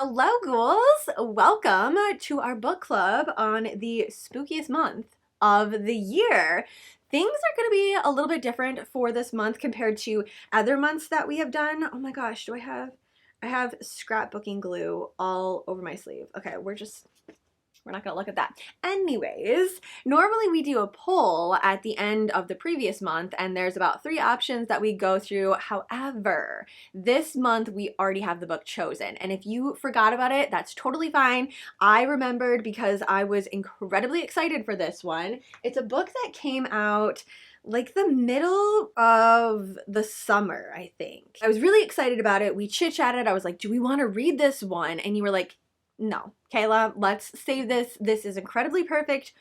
Hello, ghouls! Welcome to our book club on the spookiest month of the year. Things are going to be a little bit different for this month compared to other months that we have done. Oh my gosh, I have scrapbooking glue all over my sleeve. Okay, we're not gonna look at that. Anyways, normally we do a poll at the end of the previous month and there's about 3 options that we go through. However, this month we already have the book chosen. And if you forgot about it, that's totally fine. I remembered because I was incredibly excited for this one. It's a book that came out like the middle of the summer, I think. I was really excited about it. We chit-chatted. I was like, do we want to read this one? And you were like, no, Kayla, let's save this. This is incredibly perfect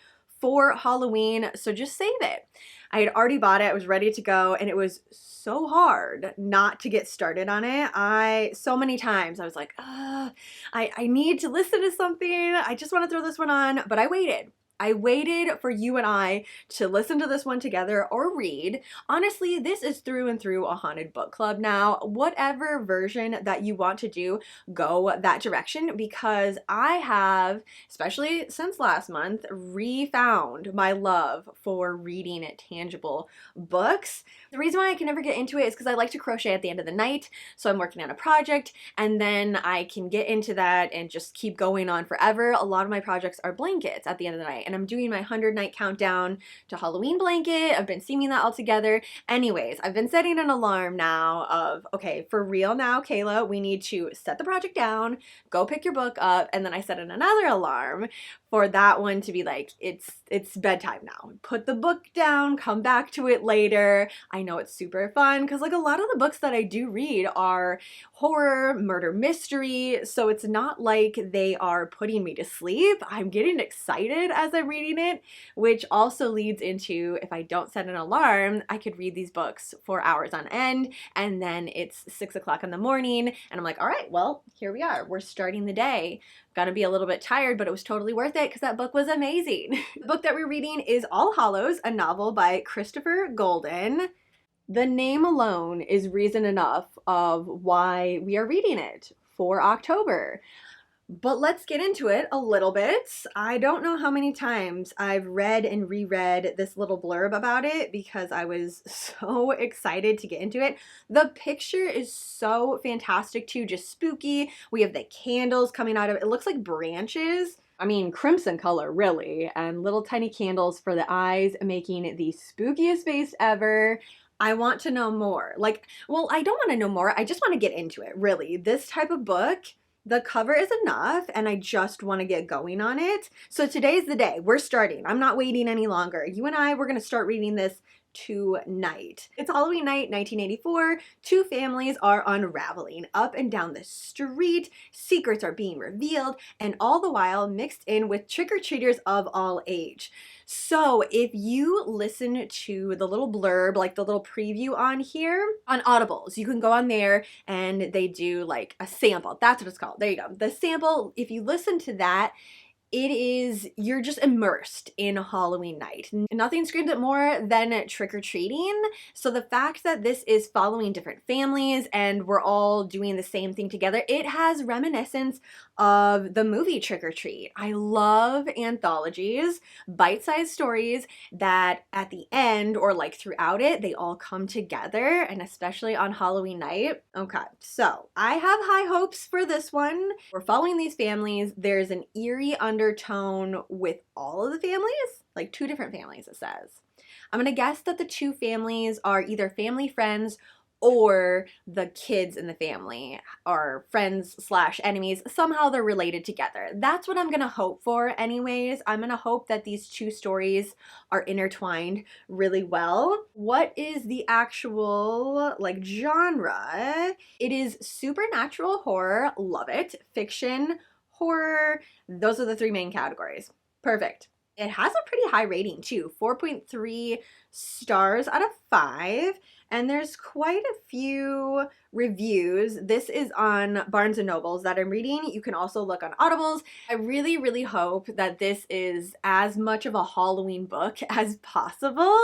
for Halloween, so just save it. I had already bought it. I was ready to go, and it was so hard not to get started on it. So many times I was like, I need to listen to something. I just want to throw this one on, but I waited. I waited for you and I to listen to this one together or read. Honestly, this is through and through a haunted book club now. Whatever version that you want to do, go that direction, because I have, especially since last month, refound my love for reading tangible books. The reason why I can never get into it is because I like to crochet at the end of the night. So I'm working on a project and then I can get into that and just keep going on forever. A lot of my projects are blankets at the end of the night, and I'm doing my 100 night countdown to Halloween blanket. I've been steaming that all together. Anyways, I've been setting an alarm now of, okay, for real now, Kayla, we need to set the project down, go pick your book up, and then I set another alarm for that one to be like, it's bedtime now. Put the book down, come back to it later. I know it's super fun because like a lot of the books that I do read are horror, murder mystery, so it's not like they are putting me to sleep. I'm getting excited as I'm reading it, which also leads into, if I don't set an alarm, I could read these books for hours on end, and then it's 6 o'clock in the morning and I'm like, all right, well, here we are. We're starting the day. Gonna be a little bit tired, but it was totally worth it because that book was amazing. The book that we're reading is All Hallows, a novel by Christopher Golden. The name alone is reason enough of why we are reading it for October. But let's get into it a little bit. I don't know how many times I've read and reread this little blurb about it because I was so excited to get into it. The picture is so fantastic too, just spooky. We have the candles coming out of it. It looks like branches. I mean, crimson color, really, and little tiny candles for the eyes, making it the spookiest face ever. I want to know more. Like, well, I don't want to know more. I just want to get into it, really. This type of book, the cover is enough and I just want to get going on it. So today's the day. We're starting. I'm not waiting any longer. You and I, we're going to start reading this tonight. It's Halloween night, 1984. 2 families are unraveling up and down the street. Secrets are being revealed, and all the while mixed in with trick-or-treaters of all age. So if you listen to the little blurb, like the little preview on here, on Audibles, you can go on there and they do like a sample. That's what it's called. There you go. The sample, if you listen to that, you're just immersed in Halloween night. Nothing screams it more than trick-or-treating. So the fact that this is following different families and we're all doing the same thing together, it has reminiscence of the movie Trick or Treat. I love anthologies, bite-sized stories that at the end or like throughout it, they all come together, and especially on Halloween night. Okay, so I have high hopes for this one. We're following these families. There's an eerie undertone with all of the families, like 2 different families, it says. I'm gonna guess that the 2 families are either family friends or the kids in the family are friends slash enemies. Somehow they're related together. That's what I'm gonna hope for anyways. I'm gonna hope that these 2 stories are intertwined really well. What is the actual like genre? It is supernatural horror, love it. Fiction, horror, those are the 3 main categories. Perfect. It has a pretty high rating too, 4.3 stars out of 5. And there's quite a few reviews. This is on Barnes & Nobles that I'm reading. You can also look on Audibles. I really, really hope that this is as much of a Halloween book as possible.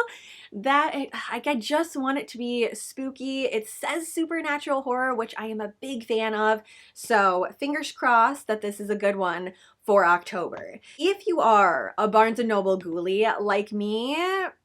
I just want it to be spooky. It says supernatural horror, which I am a big fan of. So fingers crossed that this is a good one for October. If you are a Barnes & Noble ghoulie like me,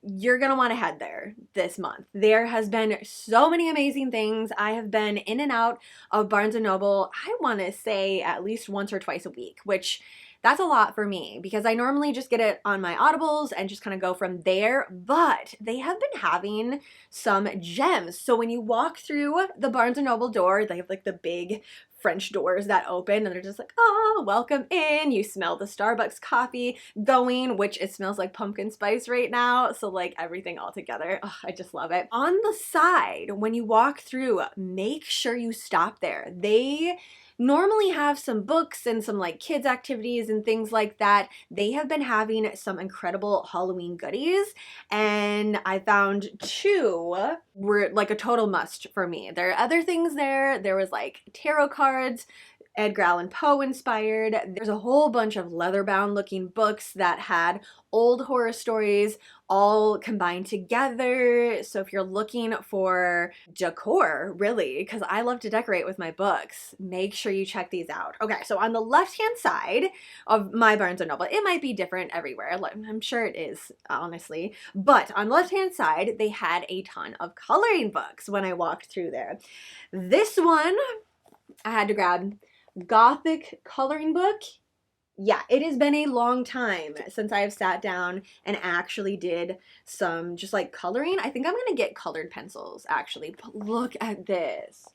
you're gonna want to head there this month. There has been so many amazing things. I have been in and out of Barnes & Noble, I want to say at least once or twice a week, which that's a lot for me because I normally just get it on my Audibles and just kind of go from there, but they have been having some gems. So when you walk through the Barnes & Noble door, they have like the big French doors that open and they're just like, oh, welcome in. You smell the Starbucks coffee going, which it smells like pumpkin spice right now. So like everything all together. Oh, I just love it. On the side, when you walk through, make sure you stop there. They normally have some books and some like kids activities and things like that. They have been having some incredible Halloween goodies and I found 2 were like a total must for me. There are other things there. There was like tarot cards, Edgar Allan Poe inspired. There's a whole bunch of leather-bound looking books that had old horror stories all combined together. So if you're looking for decor, really, because I love to decorate with my books, make sure you check these out. Okay, so on the left-hand side of my Barnes & Noble, it might be different everywhere. I'm sure it is, honestly. But on the left-hand side, they had a ton of coloring books when I walked through there. This one, I had to grab. Gothic coloring book. Yeah, it has been a long time since I have sat down and actually did some just like coloring. I think I'm gonna get colored pencils actually, but look at this.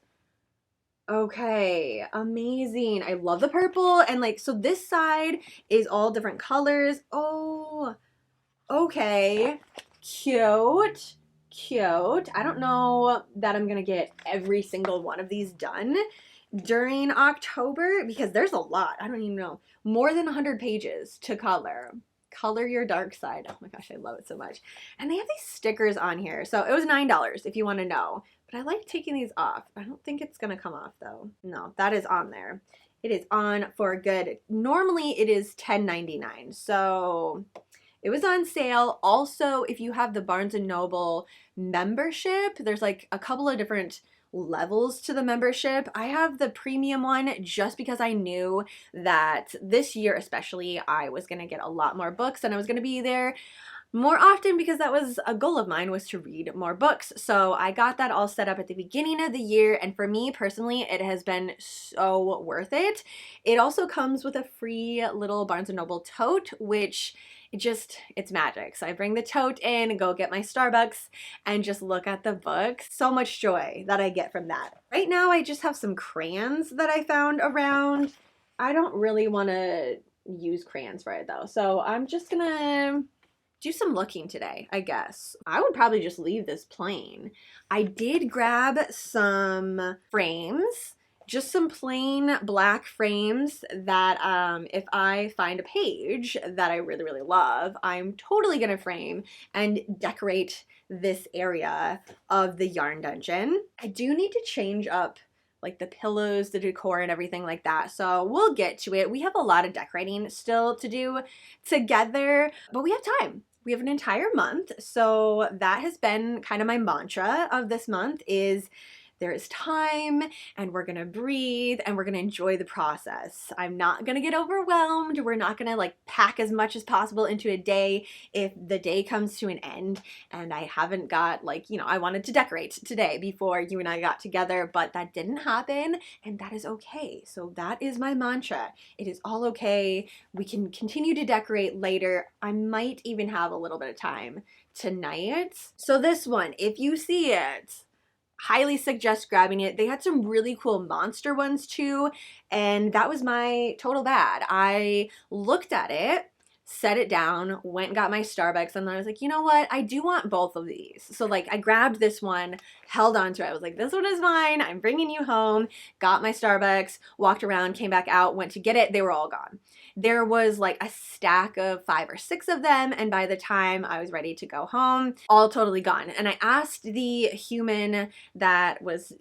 Okay, amazing. I love the purple and like, so this side is all different colors. Oh, okay, cute. Cute. I don't know that I'm gonna get every single one of these done during October because there's a lot. I don't even know. More than 100 pages to color. Color your dark side. Oh my gosh, I love it so much. And they have these stickers on here. So it was $9 if you want to know. But I like taking these off. I don't think it's going to come off though. No, that is on there. It is on for good. Normally it is $10.99. So it was on sale. Also, if you have the Barnes & Noble membership, there's like a couple of different levels to the membership. I have the premium one just because I knew that this year especially I was going to get a lot more books and I was going to be there more often because that was a goal of mine, was to read more books. So I got that all set up at the beginning of the year, and for me personally it has been so worth it. It also comes with a free little Barnes & Noble tote, which it's magic. So I bring the tote in, go get my Starbucks, and just look at the books. So much joy that I get from that. Right now I just have some crayons that I found around. I don't really want to use crayons for it though, so I'm just gonna do some looking today, I guess. I would probably just leave this plain. I did grab some frames, just some plain black frames that if I find a page that I really, really love, I'm totally gonna frame and decorate this area of the yarn dungeon. I do need to change up like the pillows, the decor, and everything like that. So we'll get to it. We have a lot of decorating still to do together, but we have time. We have an entire month. So that has been kind of my mantra of this month is there is time and we're gonna breathe and we're gonna enjoy the process. I'm not gonna get overwhelmed. We're not gonna like pack as much as possible into a day if the day comes to an end and I haven't got like, you know, I wanted to decorate today before you and I got together, but that didn't happen and that is okay. So that is my mantra. It is all okay. We can continue to decorate later. I might even have a little bit of time tonight. So this one, if you see it, highly suggest grabbing it. They had some really cool monster ones too, and that was my total bad. I looked at it, set it down, went and got my Starbucks, and then I was like, you know what? I do want both of these. So like I grabbed this one, held on to it. I was like, this one is mine. I'm bringing you home. Got my Starbucks, walked around, came back out, went to get it. They were all gone. There was like a stack of 5 or 6 of them, and by the time I was ready to go home, all totally gone. And I asked the human that was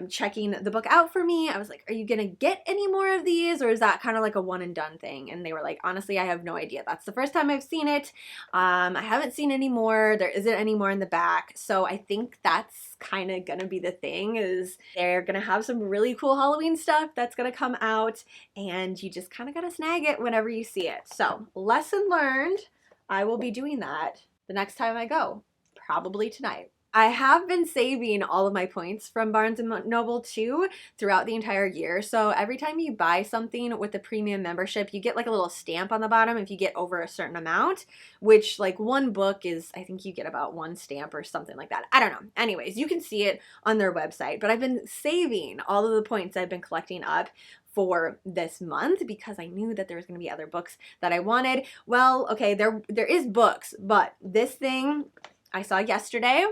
checking the book out for me, I was like, are you gonna get any more of these, or is that kind of like a one and done thing? And they were like, honestly, I have no idea. That's the first time I've seen it. I haven't seen any more. There isn't any more in the back. So I think that's kind of gonna be the thing, is they're gonna have some really cool Halloween stuff that's gonna come out, and you just kind of gotta snag it whenever you see it. So lesson learned, I will be doing that the next time I go, probably tonight. I have been saving all of my points from Barnes & Noble too throughout the entire year. So every time you buy something with the premium membership, you get like a little stamp on the bottom if you get over a certain amount, which like one book is, I think you get about 1 stamp or something like that. I don't know. Anyways, you can see it on their website, but I've been saving all of the points I've been collecting up for this month because I knew that there was going to be other books that I wanted. Well, okay, there is books, but this thing I saw yesterday,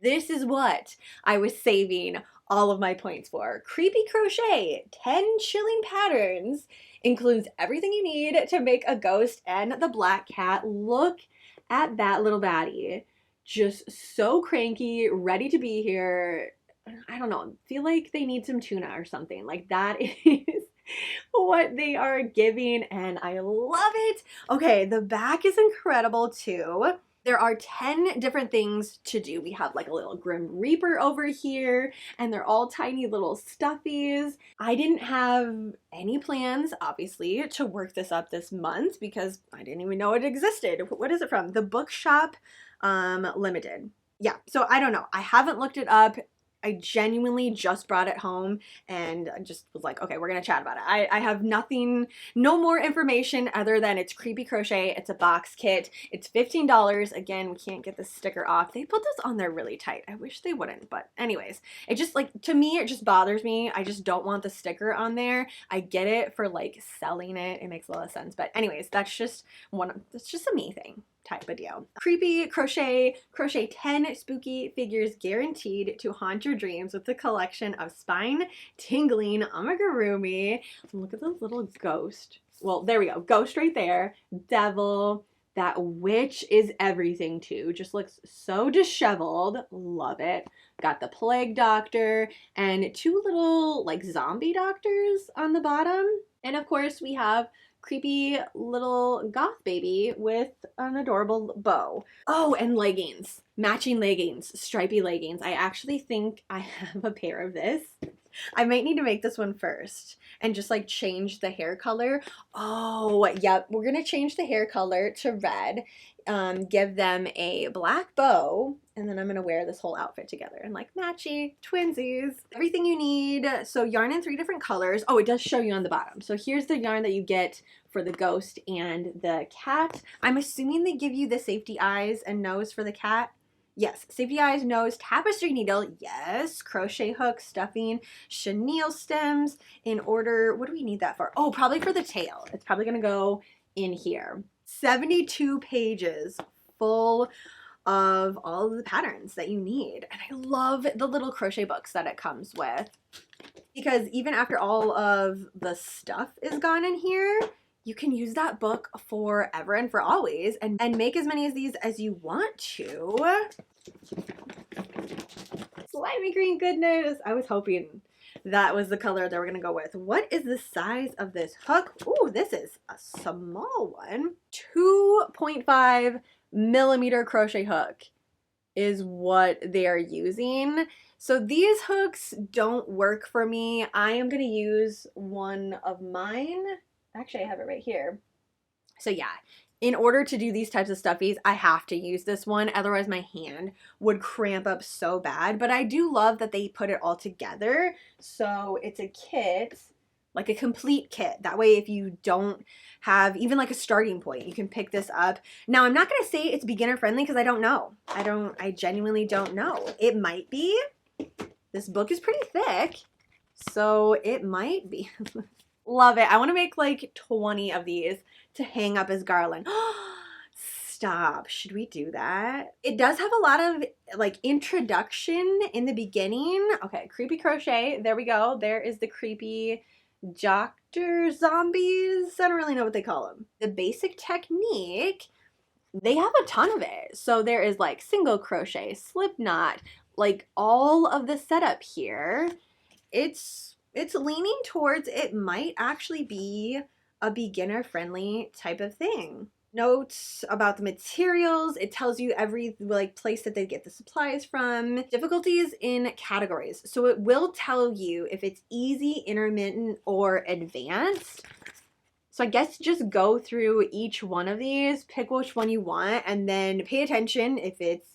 this is what I was saving all of my points for. Creepy Crochet, 10 Chilling Patterns, includes everything you need to make a ghost and the black cat. Look at that little baddie. Just so cranky, ready to be here. I don't know, feel like they need some tuna or something. Like that is what they are giving, and I love it. Okay, the back is incredible too. There are 10 different things to do. We have like a little Grim Reaper over here, and they're all tiny little stuffies. I didn't have any plans, obviously, to work this up this month because I didn't even know it existed. What is it from? The Bookshop Limited. Yeah, so I don't know. I haven't looked it up. I genuinely just brought it home and I just was like, okay, we're gonna chat about it. I have nothing, no more information other than it's Creepy Crochet. It's a box kit. It's $15. Again, we can't get the sticker off. They put this on there really tight. I wish they wouldn't, but anyways, it just like, to me, it just bothers me. I just don't want the sticker on there. I get it for like selling it. It makes a lot of sense. But anyways, that's just a me thing type of deal. Creepy Crochet, crochet 10 spooky figures guaranteed to haunt your dreams with a collection of spine-tingling amigurumi. Look at this little ghost. Well, there we go. Ghost right there. Devil. That witch is everything too. Just looks so disheveled. Love it. Got the plague doctor and 2 little like zombie doctors on the bottom. And of course we have creepy little goth baby with an adorable bow. Oh, and leggings. Matching leggings. Stripy leggings. I actually think I have a pair of this. I might need to make this one first and just like change the hair color. Oh, yep. We're going to change the hair color to red. Give them a black bow, and then I'm going to wear this whole outfit together and like matchy twinsies. Everything you need. So yarn in 3 different colors. Oh, it does show you on the bottom. So here's the yarn that you get for the ghost and the cat. I'm assuming they give you the safety eyes and nose for the cat. Yes, safety eyes, nose, tapestry needle, yes, crochet hook, stuffing, chenille stems in order. What do we need that for? Oh, probably for the tail. It's probably going to go in here. 72 pages full of all of the patterns that you need. And I love the little crochet books that it comes with, because even after all of the stuff is gone in here, you can use that book forever and for always and make as many of these as you want to. Slimy green goodness. I was hoping that was the color that we're going to go with. What is the size of this hook? Ooh, this is a small one. 2.5 millimeter crochet hook is what they are using. So these hooks don't work for me. I am going to use one of mine. Actually, I have it right here. So yeah, in order to do these types of stuffies, I have to use this one. Otherwise, my hand would cramp up so bad. But I do love that they put it all together. So it's a kit, like a complete kit. That way, if you don't have even like a starting point, you can pick this up. Now, I'm not going to say it's beginner friendly because I don't know. I genuinely don't know. It might be. This book is pretty thick, so it might be. Love it. I want to make like 20 of these to hang up as garland. Stop. Should we do that? It does have a lot of like introduction in the beginning. Okay, creepy crochet. There we go. There is the creepy doctor zombies. I don't really know what they call them. The basic technique, they have a ton of it. So there is like single crochet, slip knot, like all of the setup here. It's leaning towards it might actually be a beginner friendly type of thing. Notes about the materials. It tells you every like place that they get the supplies from. Difficulties in categories. So it will tell you if it's easy, intermittent, or advanced. So I guess just go through each one of these, pick which one you want, and then pay attention if it's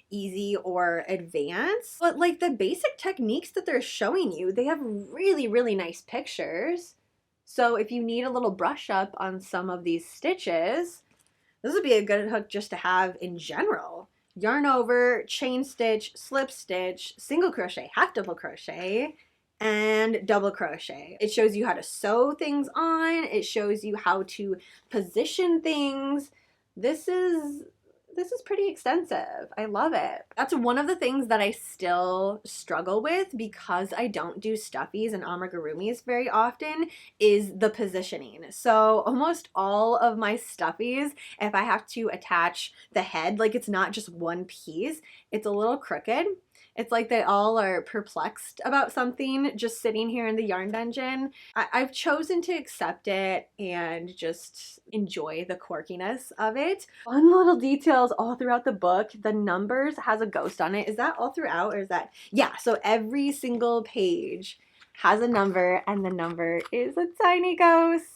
easy or advanced. But like the basic techniques that they're showing you, they have really, really nice pictures. So if you need a little brush up on some of these stitches, this would be a good hook just to have in general. Yarn over, chain stitch, slip stitch, single crochet, half double crochet, and double crochet. It shows you how to sew things on. It shows you how to position things. This is pretty extensive. I love it. That's one of the things that I still struggle with because I don't do stuffies and amigurumis very often is the positioning. So almost all of my stuffies, if I have to attach the head, like it's not just one piece, it's a little crooked. It's like they all are perplexed about something just sitting here in the yarn dungeon. I've chosen to accept it and just enjoy the quirkiness of it. Fun little details all throughout the book. The numbers has a ghost on it. Is that all throughout or is that? Yeah, so every single page has a number and the number is a tiny ghost.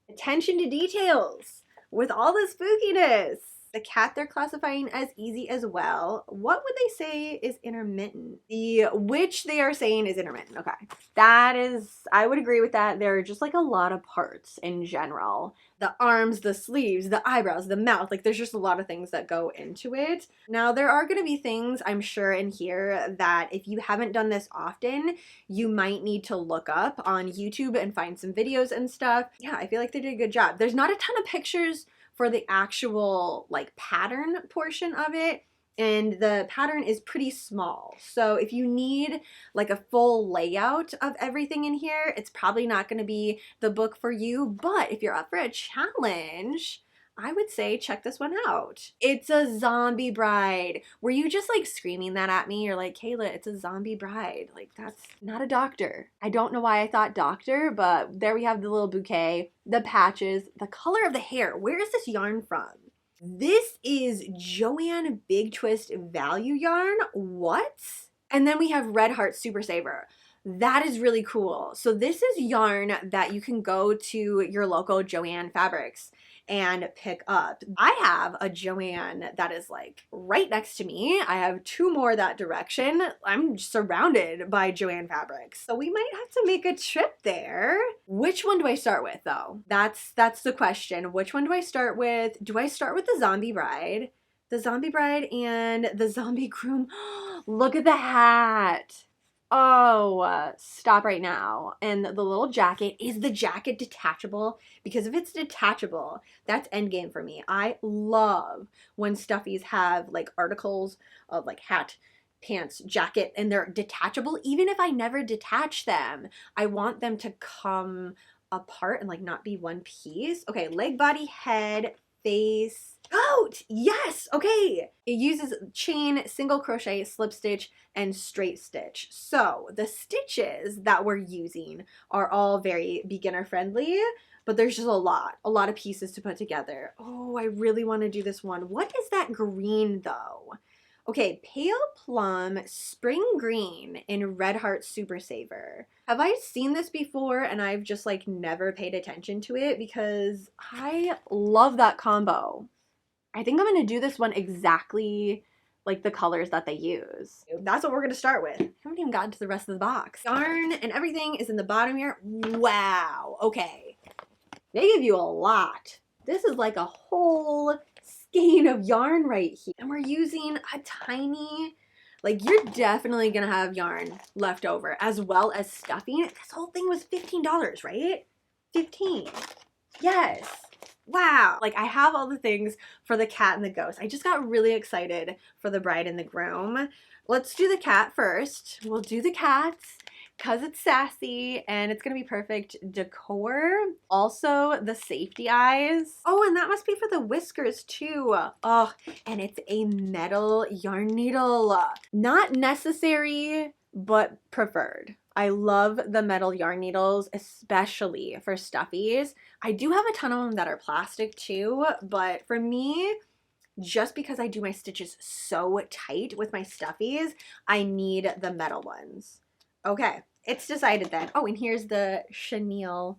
Attention to details with all the spookiness. The cat they're classifying as easy as well. What would they say is intermittent? The which they are saying is intermittent. Okay. That is, I would agree with that. There are just like a lot of parts in general. The arms, the sleeves, the eyebrows, the mouth. Like there's just a lot of things that go into it. Now there are going to be things I'm sure in here that if you haven't done this often, you might need to look up on YouTube and find some videos and stuff. Yeah, I feel like they did a good job. There's not a ton of pictures for the actual like pattern portion of it, and the pattern is pretty small. So if you need like a full layout of everything in here, it's probably not going to be the book for you. But if you're up for a challenge, I would say check this one out. It's a zombie bride. Were you just like screaming that at me? You're like, Kayla, it's a zombie bride. Like that's not a doctor. I don't know why I thought doctor, but there we have the little bouquet, the patches, the color of the hair. Where is this yarn from? This is Joanne Big Twist Value Yarn. What? And then we have Red Heart Super Saver. That is really cool. So this is yarn that you can go to your local Joanne Fabrics and pick up. I have a Joanne that is like right next to me. I have two more that direction. I'm surrounded by Joanne Fabrics. So we might have to make a trip there. Which one do I start with though? That's the question. Which one do I start with? Do I start with the Zombie Bride? The Zombie Bride and the Zombie Groom. Look at the hat. Oh, stop right now. And the little jacket, is the jacket detachable? Because if it's detachable, that's endgame for me. I love when stuffies have like articles of like hat, pants, jacket, and they're detachable. Even if I never detach them, I want them to come apart and like not be one piece. Okay, leg, body, head, face, coat. Yes. Okay. It uses chain, single crochet, slip stitch, and straight stitch. So the stitches that we're using are all very beginner friendly, but there's just a lot of pieces to put together. Oh, I really want to do this one. What is that green though? Okay, Pale Plum Spring Green in Red Heart Super Saver. Have I seen this before and I've just like never paid attention to it because I love that combo. I think I'm going to do this one exactly like the colors that they use. That's what we're going to start with. I haven't even gotten to the rest of the box. Yarn and everything is in the bottom here. Wow. Okay. They give you a lot. This is like a whole skein of yarn right here. And we're using a tiny, like you're definitely going to have yarn left over as well as stuffing. This whole thing was $15, right? 15. Yes. Wow. Like, I have all the things for the cat and the ghost. I just got really excited for the bride and the groom. Let's do the cat first. We'll do the cat because it's sassy and it's going to be perfect decor. Also, the safety eyes. Oh, and that must be for the whiskers too. Oh, and it's a metal yarn needle. Not necessary, but preferred. I love the metal yarn needles, especially for stuffies. I do have a ton of them that are plastic too, but for me, just because I do my stitches so tight with my stuffies, I need the metal ones. Okay, it's decided then. Oh, and here's the chenille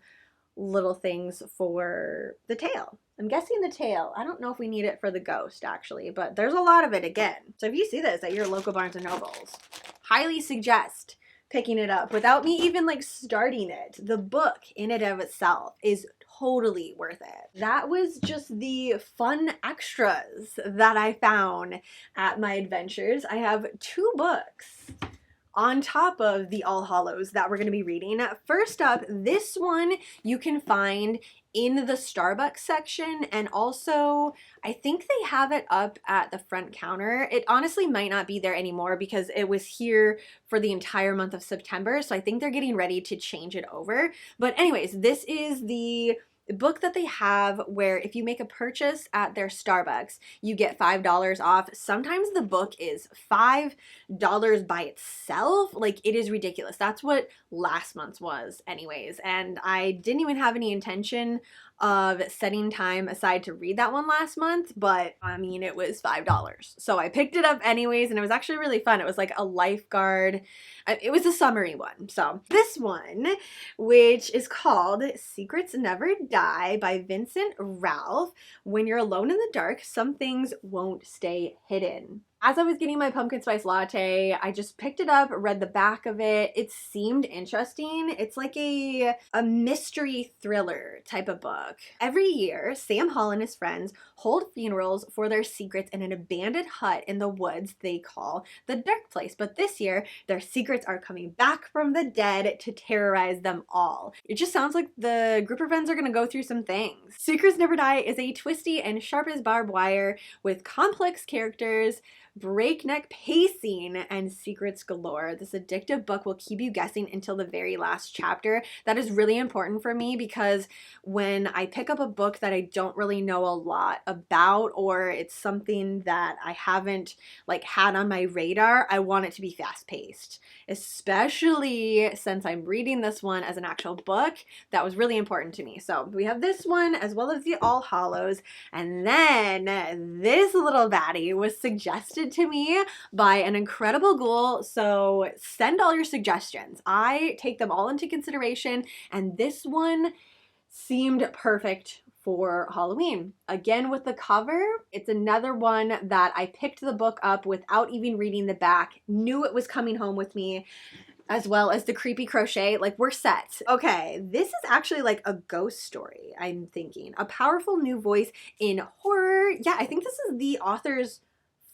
little things for the tail. I'm guessing the tail. I don't know if we need it for the ghost actually, but there's a lot of it again. So if you see this at your local Barnes & Nobles, highly suggest picking it up without me even like starting it. The book in and of itself is totally worth it. That was just the fun extras that I found at my adventures. I have 2 books on top of the All Hallows that we're going to be reading. First up, this one you can find in the Starbucks section, and also I think they have it up at the front counter. It honestly might not be there anymore because it was here for the entire month of September, so I think they're getting ready to change it over. But anyways, this is the book that they have where if you make a purchase at their Starbucks, you get $5 off. Sometimes the book is $5 by itself. Like, it is ridiculous. That's what last month's was anyways. And I didn't even have any intention of setting time aside to read that one last month, but I mean, it was $5. So I picked it up anyways, and it was actually really fun. It was like a lifeguard. It was a summary one. So this one, which is called Secrets Never Die by Vincent Ralph. When you're alone in the dark, some things won't stay hidden. As I was getting my pumpkin spice latte, I just picked it up, read the back of it. It seemed interesting. It's like a mystery thriller type of book. Every year, Sam Hall and his friends hold funerals for their secrets in an abandoned hut in the woods they call the Dark Place. But this year, their secrets are coming back from the dead to terrorize them all. It just sounds like the group of friends are going to go through some things. Secrets Never Die is a twisty and sharp as barbed wire with complex characters, breakneck pacing, and secrets galore. This addictive book will keep you guessing until the very last chapter. That is really important for me because when I pick up a book that I don't really know a lot about, or it's something that I haven't like had on my radar, I want it to be fast paced, especially since I'm reading this one as an actual book. That was really important to me. So we have this one as well as the All Hallows, and then this little baddie was suggested to me by an incredible ghoul. So send all your suggestions. I take them all into consideration, and this one seemed perfect for Halloween. Again, with the cover, it's another one that I picked the book up without even reading the back, knew it was coming home with me, as well as the creepy crochet. Like, we're set. Okay, this is actually like a ghost story, I'm thinking. A powerful new voice in horror. Yeah, I think this is the author's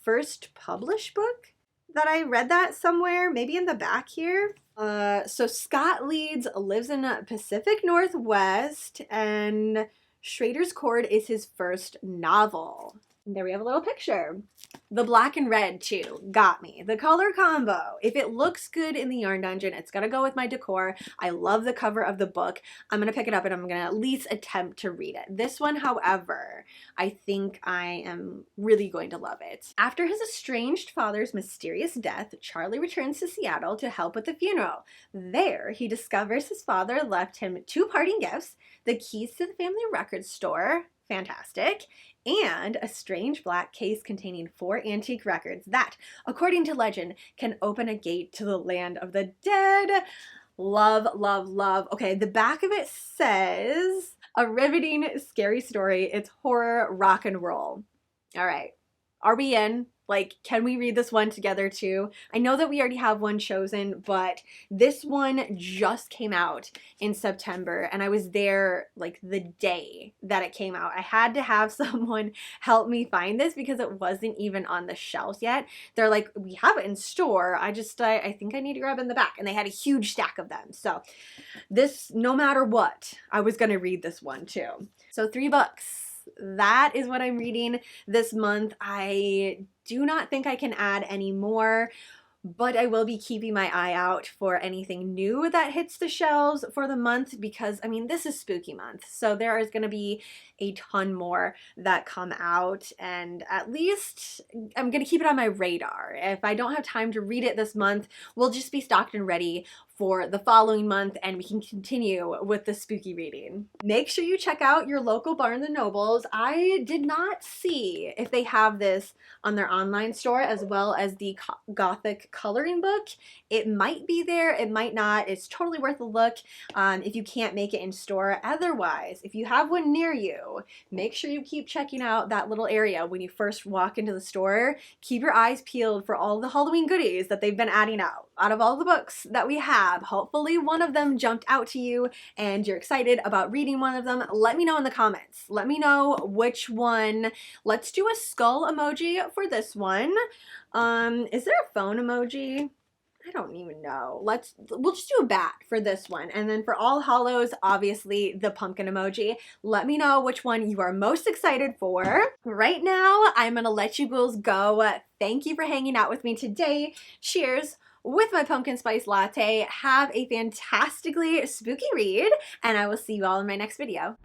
first published book that I read that somewhere, maybe in the back here. So Scott Leeds lives in Pacific Northwest, and Schrader's Cord is his first novel. And there we have a little picture. The black and red too got me. The color combo. If it looks good in the yarn dungeon, it's gonna go with my decor. I love the cover of the book. I'm gonna pick it up and I'm gonna at least attempt to read it. This one, however, I think I am really going to love it. After his estranged father's mysterious death, Charlie returns to Seattle to help with the funeral. There, he discovers his father left him 2 parting gifts: the keys to the family record store, fantastic, and a strange black case containing 4 antique records that, according to legend, can open a gate to the land of the dead. Love, love, love. Okay, the back of it says, a riveting, scary story. It's horror rock and roll. All right, are we in? Like, can we read this one together too? I know that we already have one chosen, but this one just came out in September and I was there like the day that it came out. I had to have someone help me find this because it wasn't even on the shelves yet. They're like, we have it in store. I think I need to grab it in the back. And they had a huge stack of them. So this, no matter what, I was going to read this one too. So 3 books. That is what I'm reading this month. I do not think I can add any more, but I will be keeping my eye out for anything new that hits the shelves for the month because, I mean, this is spooky month. So there is going to be a ton more that come out, and at least I'm going to keep it on my radar. If I don't have time to read it this month, we'll just be stocked and ready for the following month and we can continue with the spooky reading. Make sure you check out your local Barnes & Nobles. I did not see if they have this on their online store as well as the Gothic coloring book. It might be there, it might not. It's totally worth a look if you can't make it in store. Otherwise, if you have one near you, make sure you keep checking out that little area when you first walk into the store. Keep your eyes peeled for all the Halloween goodies that they've been adding out. Out of all the books that we have, hopefully one of them jumped out to you and you're excited about reading one of them. Let me know in the comments. Let me know which one. Let's do a skull emoji for this one. Is there a phone emoji? I don't even know. We'll just do a bat for this one. And then for All Hallows, obviously the pumpkin emoji. Let me know which one you are most excited for. Right now, I'm gonna let you ghouls go. Thank you for hanging out with me today. Cheers with my pumpkin spice latte. Have a fantastically spooky read, and I will see you all in my next video.